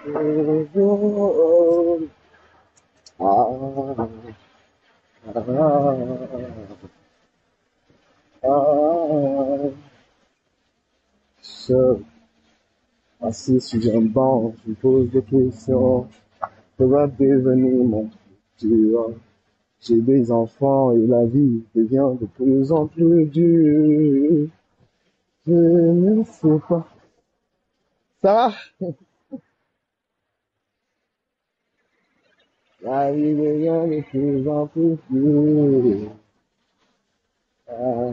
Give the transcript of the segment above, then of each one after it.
Ah, ah, ah. Seul, assis sur un banc, je me pose des questions. Que va devenir mon futur? J'ai des enfants et la vie devient de plus en plus dure. Je ne sais pas. Ça va? La vie devient de plus en plus dure. Ah.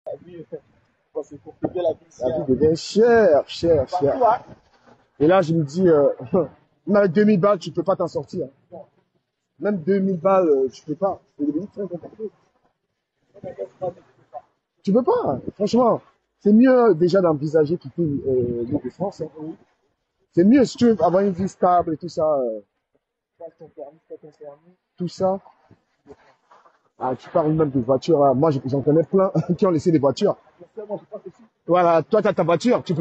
La vie devient chère, chère, chère. Et là, je me dis, même avec 2000 balles, tu peux pas t'en sortir. Même 2000 balles, tu peux pas. C'est des minutes très compliquées. Tu peux pas, franchement. C'est mieux déjà d'envisager quitter l'île de France. Hein. C'est mieux si tu veux avoir une vie stable et tout ça. Tout ça. Ah, tu parles même de voitures. Hein. Moi, j'en connais plein qui ont laissé des voitures. Voilà, toi, tu as ta voiture. Tu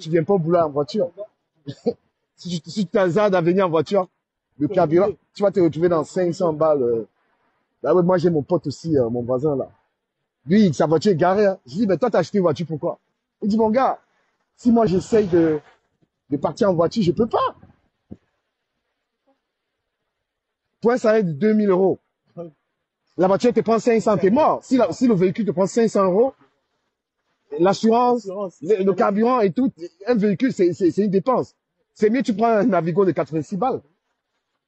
viens pas au boulot en voiture. Si tu t'hasardes à venir en voiture, le carburant, tu vas te retrouver dans 500 balles. Là, ouais, moi, j'ai mon pote aussi, mon voisin, là. Lui, sa voiture est garée. Hein. Je dis, mais toi, t'as acheté une voiture, pourquoi? Il dit, mon gars, si moi, j'essaye de partir en voiture, je peux pas. Pour un salaire de 2000 euros, la voiture te prend 500, t'es mort. Si le véhicule te prend 500 euros, l'assurance, le carburant et tout, un véhicule, c'est une dépense. C'est mieux, tu prends un Navigo de 86 balles.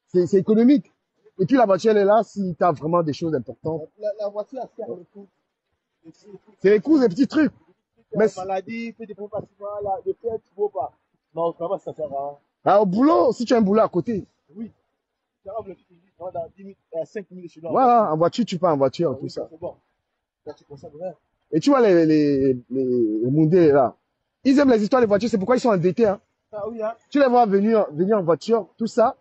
C'est économique. Et puis la voiture, elle est là si tu as vraiment des choses importantes. La voiture, elle sert le coup. C'est les coûts, des petits trucs. Mais la maladie, peut des pas là, de fait, tu ne pas. Non, au travail, ça sert à. Ah, au boulot, si tu as un boulot à côté. Oui. Ça va, le petit, dans 10 minutes, 5 minutes, je suis là. Voilà, en voiture, tu pars en voiture, Ah, tout oui, ça. c'est bon. Là, tu consommes rien. Et tu vois les Moundés, là. Ils aiment les histoires des voitures, c'est pourquoi ils sont endettés. Hein. Ah oui, hein. Tu les vois venir en voiture, tout ça.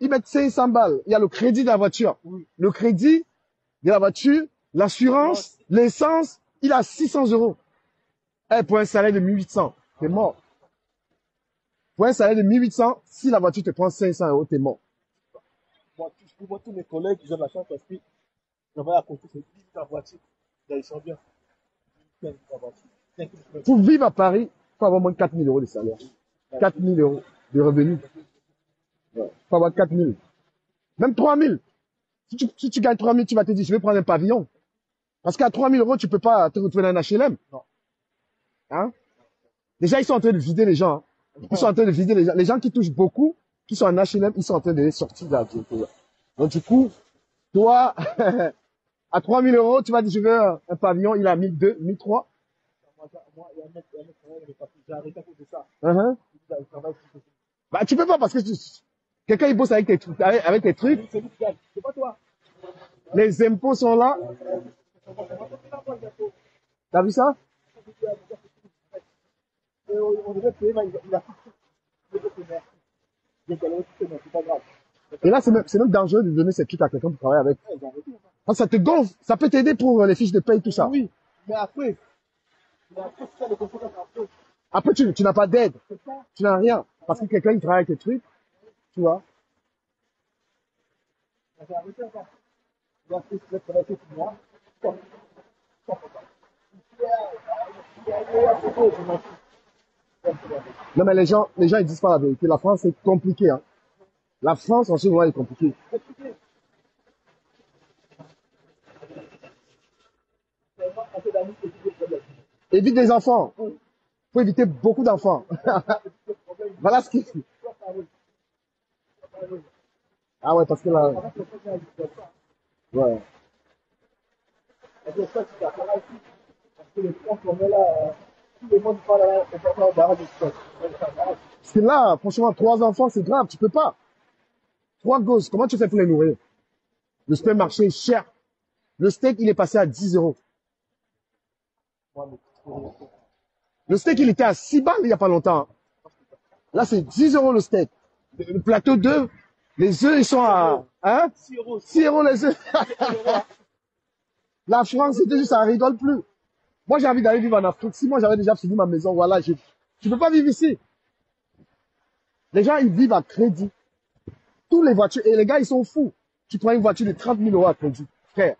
Ils mettent 500 balles. Il y a le crédit de la voiture. Oui. Le crédit de la voiture, l'assurance, l'essence, il a 600 euros. Eh, pour un salaire de 1800, t'es mort. Pour un salaire de 1800, si la voiture te prend 500 euros, t'es mort. Moi, tous mes collègues, ils ont la chance parce qu'ils travaillent à côté, c'est 10 la voiture. Là, ils sont bien. 15 la voiture. Pour vivre à Paris, il faut avoir moins de 4000 euros de salaire. 4000 euros de revenus. Il faut avoir 4000. Même 3000. Si tu gagnes 3000, tu vas te dire, je vais prendre un pavillon. Parce qu'à 3000 euros, tu peux pas te retrouver dans un HLM. Non. Hein? Déjà, ils sont en train de vider les gens. Hein. Ils sont en train de vider les gens. Les gens qui touchent beaucoup, qui sont en HLM, ils sont en train de les sortir de la ville. Donc, du coup, toi, à 3000 euros, tu vas dire, je veux un pavillon, il a 1200, 1300. Moi, il y a un mec qui travaille, mais j'ai arrêté à cause de ça. Uh-huh. Il travaille sur ce. Bah, tu peux pas parce que quelqu'un, il bosse avec tes trucs, avec tes trucs. C'est lui qui gagne. C'est pas toi. Les impôts sont là. T'as vu ça? On devait payer, mais il a c'est pas grave. Et là, c'est même dangereux de donner ces trucs à quelqu'un pour travailler avec. Parce que ça te gonfle. Ça peut t'aider pour les fiches de paye, tout ça. Oui, mais après, c'est ça le conséquences après. Après, tu n'as pas d'aide. C'est ça. Tu n'as rien. Parce que quelqu'un, il travaille avec tes trucs. Tu vois. J'ai arrêté ça. Il a fait le travail pour moi. Stop. Stop. Non, mais les gens, ils disent pas la vérité. La France, c'est compliqué, hein. La France, en ce moment, est compliquée. Évite des enfants. Faut éviter beaucoup d'enfants. Voilà ce qui. Ah ouais, parce que là. Ouais. Parce que là, franchement, 3 enfants, c'est grave. Tu peux pas. 3 gosses, comment tu fais pour les nourrir? Le supermarché est cher. Le steak, il est passé à 10 euros. Le steak, il était à 6 balles il n'y a pas longtemps. Là, c'est 10 euros le steak. Le plateau d'œufs, les œufs, ils sont à, hein? 6 euros les œufs. La France, c'était juste, ça rigole plus. Moi, j'ai envie d'aller vivre en Afrique. Si moi, j'avais déjà fini ma maison, voilà, tu peux pas vivre ici. Les gens, ils vivent à crédit. Tous les voitures, et les gars, ils sont fous. Tu prends une voiture de 30 000 euros à crédit. Frère.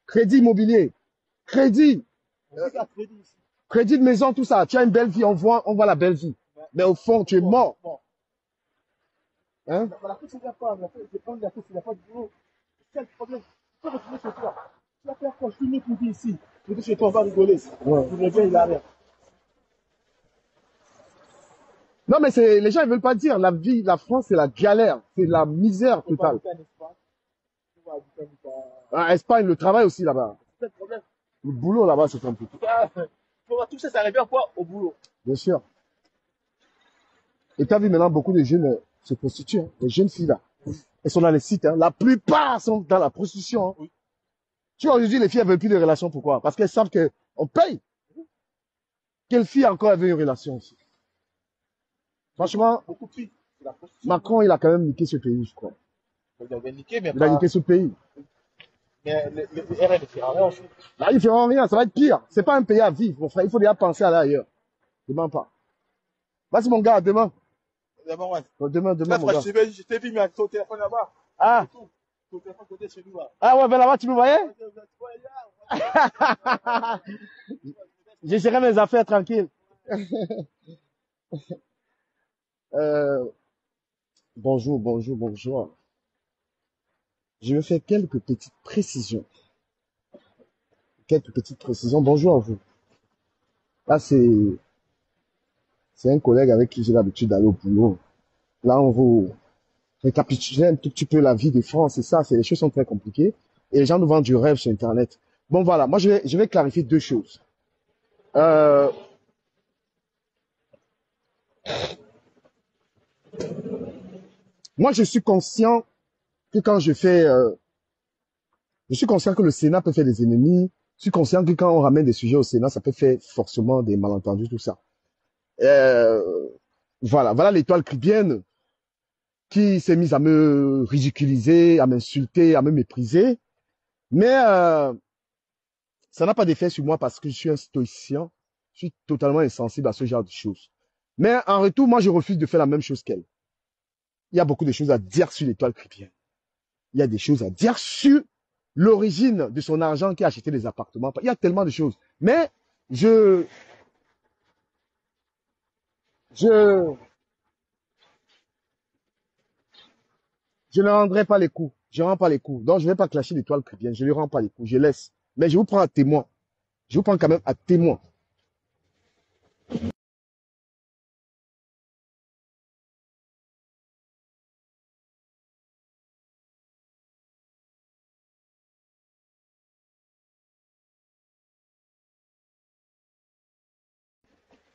Crédit immobilier. Crédit. Crédit de maison, tout ça. Tu as une belle vie, on voit la belle vie. Mais au fond, tu es mort. Hein? Ouais. Non, mais les gens, ils veulent pas dire. La vie, la France, c'est la galère. C'est la misère totale. En Espagne, le travail aussi là-bas. Le boulot là-bas, c'est compliqué. Tout ça, ça revient à quoi? Au boulot. Bien sûr. Et tu as vu maintenant beaucoup de jeunes se prostituent. Hein. Les jeunes filles là. Elles sont dans les sites. Hein. La plupart sont dans la prostitution. Hein. Oui. Tu vois, aujourd'hui, les filles, elles veulent plus de relations. Pourquoi? Parce qu'elles savent qu'on paye. Quelle fille encore elle veut une relation aussi? Franchement, Beaucoup de filles. C'est la prostitution. Macron, il a quand même niqué ce pays, je crois. Il avait niqué, mais Il a niqué ce pays. Mais le RN ne fera rien ensuite. Là, ils feront rien, ça va être pire. C'est pas un pays à vivre, mon frère. Il faut déjà penser à aller ailleurs. Demain pas. Vas-y, mon gars, demain. D'abord, ouais. Demain, Là, mon gars. je t'ai vu, mais avec ton téléphone là-bas. Ah. Ton téléphone côté chez nous, là. Ah ouais, ben là-bas, tu me voyais? Je gérais mes affaires tranquilles. Bonjour, bonjour, bonjour. Je vais faire quelques petites précisions. Bonjour à vous. Là, c'est un collègue avec qui j'ai l'habitude d'aller au boulot. Là, on vous récapituler un tout petit peu la vie de France. Et ça, les choses sont très compliquées. Et les gens nous vendent du rêve sur Internet. Bon, voilà. Moi, je vais clarifier 2 choses. Moi, je suis conscient que quand je suis conscient que le Sénat peut faire des ennemis. Je suis conscient que quand on ramène des sujets au Sénat, ça peut faire forcément des malentendus, tout ça. Voilà l'étoile cribienne qui s'est mise à me ridiculiser, à m'insulter, à me mépriser. Mais ça n'a pas d'effet sur moi parce que je suis un stoïcien. Je suis totalement insensible à ce genre de choses. Mais en retour, moi, je refuse de faire la même chose qu'elle. Il y a beaucoup de choses à dire sur l'étoile cribienne. Il y a des choses à dire sur l'origine de son argent qui a acheté des appartements. Il y a tellement de choses. Mais je ne rendrai pas les coups. Je ne rends pas les coups. Donc, je ne vais pas clasher l'étoile cribienne. Je ne lui rends pas les coups. Je laisse. Mais je vous prends à témoin. Je vous prends quand même à témoin.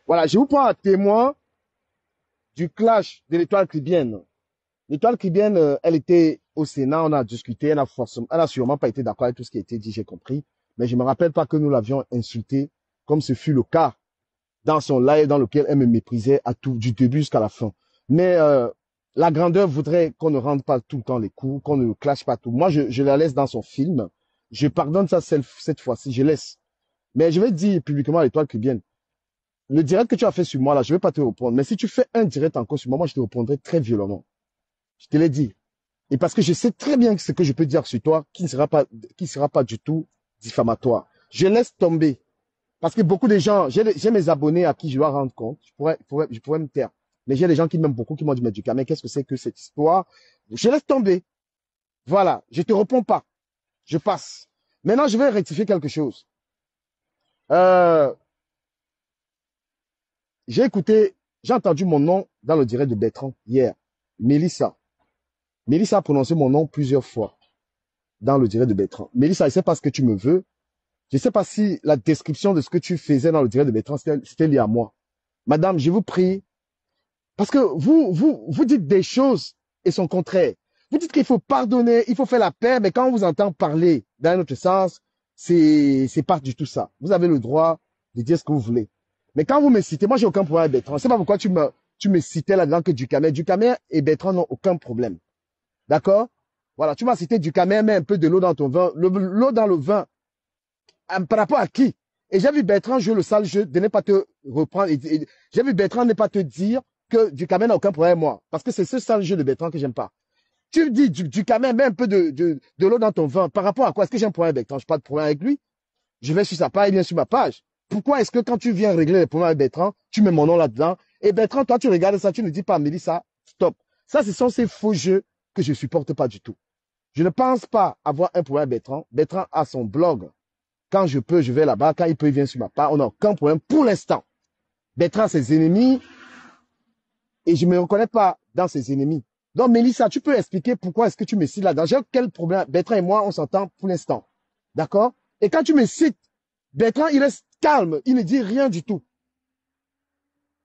Voilà, je vous prends à témoin du clash de l'étoile cribienne. L'étoile cribienne, elle était au Sénat, on a discuté, elle a sûrement pas été d'accord avec tout ce qui a été dit, j'ai compris. Mais je me rappelle pas que nous l'avions insultée, comme ce fut le cas dans son live dans lequel elle me méprisait à tout, du début jusqu'à la fin. Mais la grandeur voudrait qu'on ne rende pas tout le temps les coups, qu'on ne clash pas tout. Moi, je la laisse dans son film. Je pardonne ça cette fois-ci, je laisse. Mais je vais dire publiquement à l'étoile cribienne, le direct que tu as fait sur moi, là, je vais pas te répondre. Mais si tu fais un direct encore sur moi, moi, je te répondrai très violemment. Je te l'ai dit. Et parce que je sais très bien ce que je peux dire sur toi qui ne sera pas du tout diffamatoire. Je laisse tomber. Parce que beaucoup de gens, j'ai mes abonnés à qui je dois rendre compte. Je pourrais me taire. Mais j'ai des gens qui m'aiment beaucoup, qui m'ont dit, mais Ducamel, qu'est-ce que c'est que cette histoire? Je laisse tomber. Voilà. Je te réponds pas. Je passe. Maintenant, je vais rectifier quelque chose. Euh, j'ai entendu mon nom dans le direct de Bertrand hier. Mélissa. Mélissa a prononcé mon nom plusieurs fois dans le direct de Bertrand. Mélissa, je ne sais pas ce que tu me veux. Je ne sais pas si la description de ce que tu faisais dans le direct de Bertrand, c'était lié à moi. Madame, je vous prie, parce que vous dites des choses et son contraire. Vous dites qu'il faut pardonner, il faut faire la paix, mais quand on vous entend parler dans un autre sens, c'est pas du tout ça. Vous avez le droit de dire ce que vous voulez. Mais quand vous me citez, moi j'ai aucun problème avec Bertrand. C'est pas pourquoi tu me citais là-dedans que Ducamel. Ducamel et Bertrand n'ont aucun problème. D'accord? Voilà, tu m'as cité Ducamel, mets un peu de l'eau dans ton vin. L'eau dans le vin, par rapport à qui? Et j'ai vu Bertrand jouer le sale jeu de ne pas te reprendre. J'ai vu Bertrand ne pas te dire que Ducamel n'a aucun problème avec moi. Parce que c'est ce sale jeu de Bertrand que j'aime pas. Tu me dis Ducamel, mets un peu de l'eau dans ton vin. Par rapport à quoi? Est-ce que j'ai un problème avec Bertrand? Je n'ai pas de problème avec lui. Je vais sur sa page, il vient sur ma page. Pourquoi est-ce que quand tu viens régler les problèmes avec Bertrand, tu mets mon nom là-dedans? Et Bertrand, toi, tu regardes ça, tu ne dis pas à Mélissa, stop. Ça, ce sont ces faux jeux que je ne supporte pas du tout. Je ne pense pas avoir un problème avec Bertrand. Bertrand a son blog. Quand je peux, je vais là-bas. Quand il peut, il vient sur ma page. On n'a aucun problème pour l'instant. Bertrand a ses ennemis et je ne me reconnais pas dans ses ennemis. Donc, Mélissa, tu peux expliquer pourquoi est-ce que tu me cites là-dedans? J'ai quel problème? Bertrand et moi, on s'entend pour l'instant. D'accord? Et quand tu me cites, Bertrand, il reste calme. Il ne dit rien du tout.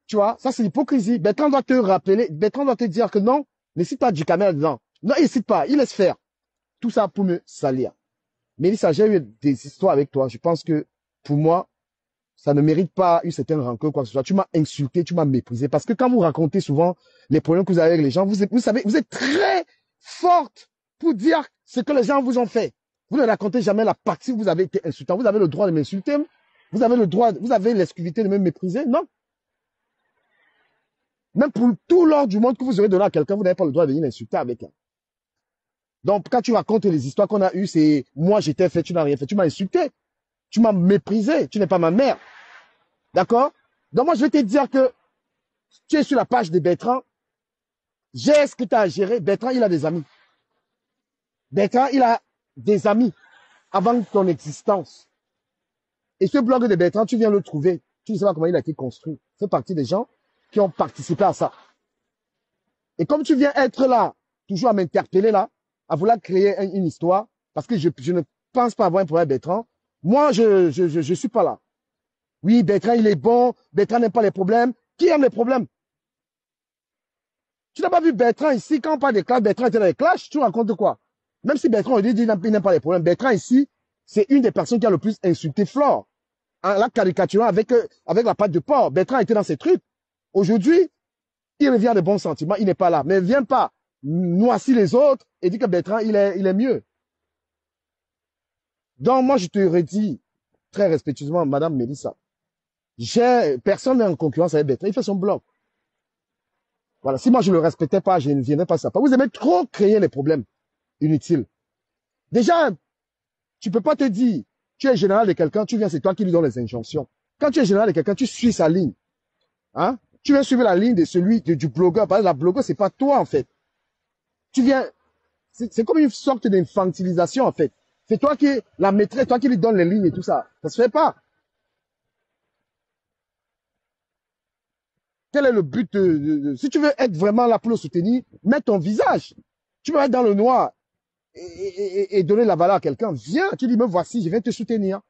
Tu vois? Ça, c'est l'hypocrisie. Bertrand doit te rappeler, Bertrand doit te dire que non, ne cite pas Ducamel là-dedans. Non, il ne cite pas. Il laisse faire. Tout ça pour me salir. Mélissa, j'ai eu des histoires avec toi. Je pense que, pour moi, ça ne mérite pas une certaine rancœur, quoi que ce soit. Tu m'as insulté, tu m'as méprisé. Parce que quand vous racontez souvent les problèmes que vous avez avec les gens, vous savez, vous êtes très forte pour dire ce que les gens vous ont fait. Vous ne racontez jamais la partie où vous avez été insultant. Vous avez le droit de m'insulter. Vous avez le droit, vous avez l'exclusivité de me mépriser. Non. Même pour tout l'ordre du monde que vous aurez donné à quelqu'un, vous n'avez pas le droit de venir l'insulter avec elle. Donc, quand tu racontes les histoires qu'on a eues, c'est moi j'étais fait, tu n'as rien fait. Tu m'as insulté. Tu m'as méprisé. Tu n'es pas ma mère. D'accord? Donc, moi, je vais te dire que tu es sur la page de Bertrand. J'ai ce que tu as à gérer. Bertrand, il a des amis. Bertrand, il a des amis avant ton existence. Et ce blog de Bertrand, tu viens le trouver. Tu ne sais pas comment il a été construit. C'est partie des gens qui ont participé à ça. Et comme tu viens être là, toujours à m'interpeller là, à vouloir créer une histoire, parce que je ne pense pas avoir un problème avec Bertrand, moi, je suis pas là. Oui, Bertrand, il est bon. Bertrand n'aime pas les problèmes. Qui aime les problèmes? Tu n'as pas vu Bertrand ici, quand on parle des clashs, Bertrand était dans les clashs, tu racontes quoi? Même si Bertrand, il dit qu'il n'aime pas les problèmes, Bertrand ici, c'est une des personnes qui a le plus insulté Flore. En la caricaturant avec la patte de porc. Bertrand était dans ces trucs. Aujourd'hui, il revient de bons sentiments, il n'est pas là. Mais viens pas noircir les autres et dire que Bertrand, il est mieux. Donc, moi, je te redis très respectueusement, Madame Mélissa, personne n'est en concurrence avec Bertrand, il fait son blog. Voilà, si moi je ne le respectais pas, je ne viendrais pas ça. Vous aimez trop créer les problèmes inutiles. Déjà, tu peux pas te dire, tu es général de quelqu'un, tu viens, c'est toi qui lui donnes les injonctions. Quand tu es général de quelqu'un, tu suis sa ligne. Hein? Tu viens suivre la ligne de celui du blogueur. Parce que la blogueur, c'est pas toi, en fait. Tu viens, c'est comme une sorte d'infantilisation, en fait. C'est toi qui es la maîtresse, toi qui lui donnes les lignes et tout ça. Ça se fait pas. Quel est le but si tu veux être vraiment là pour le soutenir, mets ton visage. Tu vas être dans le noir et donner la valeur à quelqu'un. Viens, tu dis, me voici, je viens te soutenir.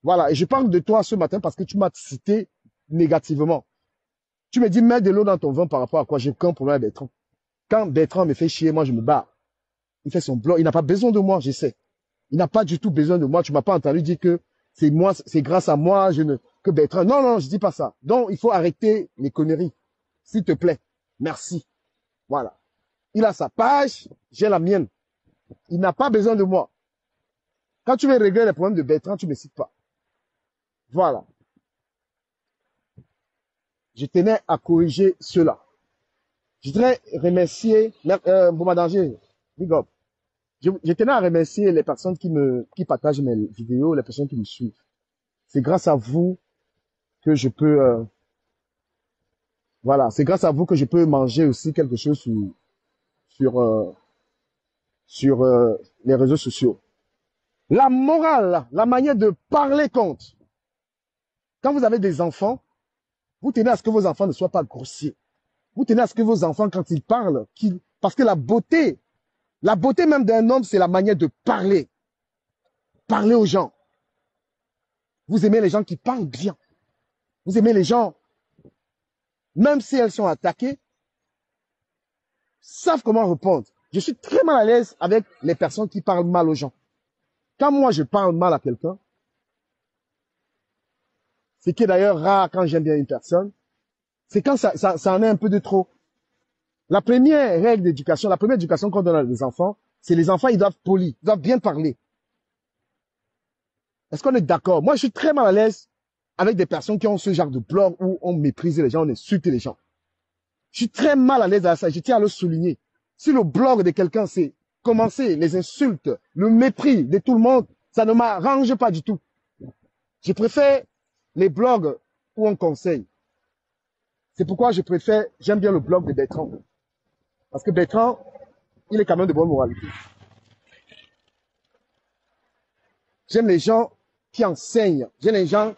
Voilà, et je parle de toi ce matin parce que tu m'as cité négativement. Tu me dis, mets de l'eau dans ton vin par rapport à quoi? J'ai aucun problème avec Bertrand. Quand Bertrand me fait chier, moi je me bats. Il fait son blog, il n'a pas besoin de moi, je sais. Il n'a pas du tout besoin de moi. Tu m'as pas entendu dire que c'est moi, c'est grâce à moi, que Bertrand. Non, non, je dis pas ça. Donc, il faut arrêter les conneries. S'il te plaît. Merci. Voilà. Il a sa page, j'ai la mienne. Il n'a pas besoin de moi. Quand tu veux régler les problèmes de Bertrand, tu ne me cites pas. Voilà. Je tenais à corriger cela. Je voudrais remercier, Danger, big up. Je tenais à remercier les personnes qui partagent mes vidéos, les personnes qui me suivent. C'est grâce à vous que je peux, voilà, c'est grâce à vous que je peux manger aussi quelque chose sur, les réseaux sociaux. La morale, la manière de parler compte. Quand vous avez des enfants, vous tenez à ce que vos enfants ne soient pas grossiers. Vous tenez à ce que vos enfants, quand ils parlent, parce que la beauté même d'un homme, c'est la manière de parler. Parler aux gens. Vous aimez les gens qui parlent bien. Vous aimez les gens, même si elles sont attaquées, savent comment répondre. Je suis très mal à l'aise avec les personnes qui parlent mal aux gens. Quand moi je parle mal à quelqu'un, ce qui est d'ailleurs rare quand j'aime bien une personne, c'est quand ça en est un peu de trop. La première règle d'éducation, la première éducation qu'on donne à des enfants, c'est les enfants, ils doivent ils doivent bien parler. Est-ce qu'on est d'accord? Moi, je suis très mal à l'aise avec des personnes qui ont ce genre de blog où on méprise les gens, on insulte les gens. Je suis très mal à l'aise à ça, je tiens à le souligner. Si le blog de quelqu'un, c'est commencer les insultes, le mépris de tout le monde, ça ne m'arrange pas du tout. Je préfère les blogs où on conseille. C'est pourquoi j'aime bien le blog de Bertrand. Parce que Bertrand, il est quand même de bonne moralité. J'aime les gens qui enseignent. J'aime les gens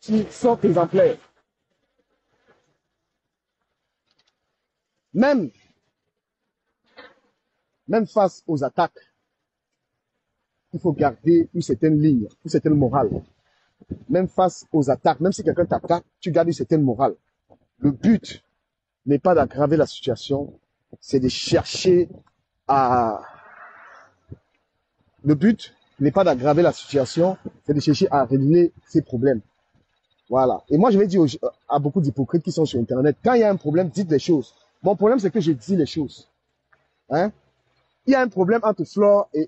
qui sont exemplaires. Même face aux attaques, il faut garder une certaine ligne, une certaine morale. Même face aux attaques, même si quelqu'un t'attaque, tu gardes une certaine morale. Le but n'est pas d'aggraver la situation, c'est de chercher à... Le but n'est pas d'aggraver la situation, c'est de chercher à régler ses problèmes. Voilà. Et moi, je vais dire à beaucoup d'hypocrites qui sont sur Internet, quand il y a un problème, dites les choses. Mon problème, c'est que je dis les choses. Hein? Il y a un problème entre Flore et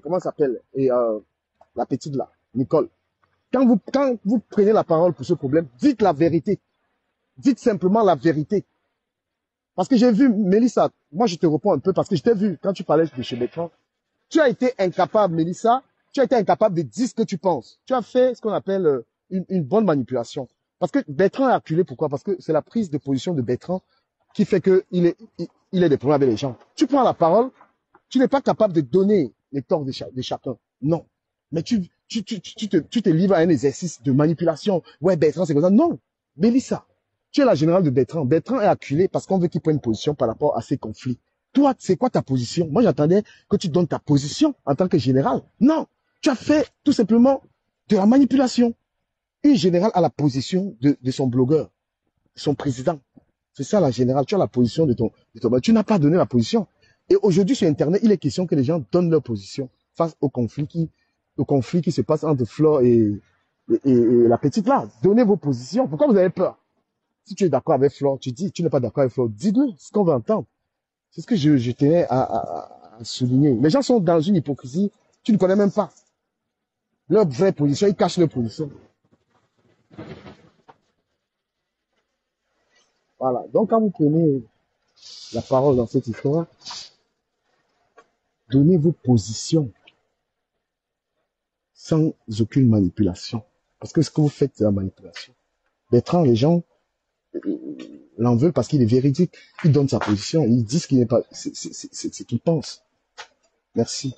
comment ça s'appelle? Et la petite là, Nicole. Quand vous prenez la parole pour ce problème, dites la vérité. Dites simplement la vérité. Parce que j'ai vu, Mélissa, moi je te réponds un peu parce que je t'ai vu quand tu parlais de chez Bertrand. Tu as été incapable, Mélissa, tu as été incapable de dire ce que tu penses. Tu as fait ce qu'on appelle une bonne manipulation. Parce que Bertrand est acculé, pourquoi? Parce que c'est la prise de position de Bertrand qui fait qu'il est des problèmes avec les gens. Tu prends la parole, tu n'es pas capable de donner les torts de chacun. Non. Mais tu te livres à un exercice de manipulation. Ouais, Bertrand, c'est comme ça. Non. Mélissa, tu es la générale de Bertrand. Bertrand est acculé parce qu'on veut qu'il prenne position par rapport à ces conflits. Toi, c'est quoi ta position? Moi, j'attendais que tu donnes ta position en tant que général. Non. Tu as fait tout simplement de la manipulation. Une générale a la position de son blogueur, son président. C'est ça la générale. Tu as la position de ton. Tu n'as pas donné la position. Et aujourd'hui, sur Internet, il est question que les gens donnent leur position face au conflit qui se passe entre Flore et la petite là. Donnez vos positions. Pourquoi vous avez peur? Si tu es d'accord avec Flore, tu dis, tu n'es pas d'accord avec Flore, dis-le, ce qu'on veut entendre. C'est ce que je tenais à souligner. Les gens sont dans une hypocrisie, tu ne connais même pas leur vraie position, ils cachent leur position. Voilà. Donc, quand vous prenez la parole dans cette histoire, donnez vos positions sans aucune manipulation. Parce que ce que vous faites, c'est la manipulation. Bertrand, les gens l'en veulent parce qu'il est véridique. Il donne sa position, il dit ce qu'il n'est pas, c'est ce qu'il pense. Merci.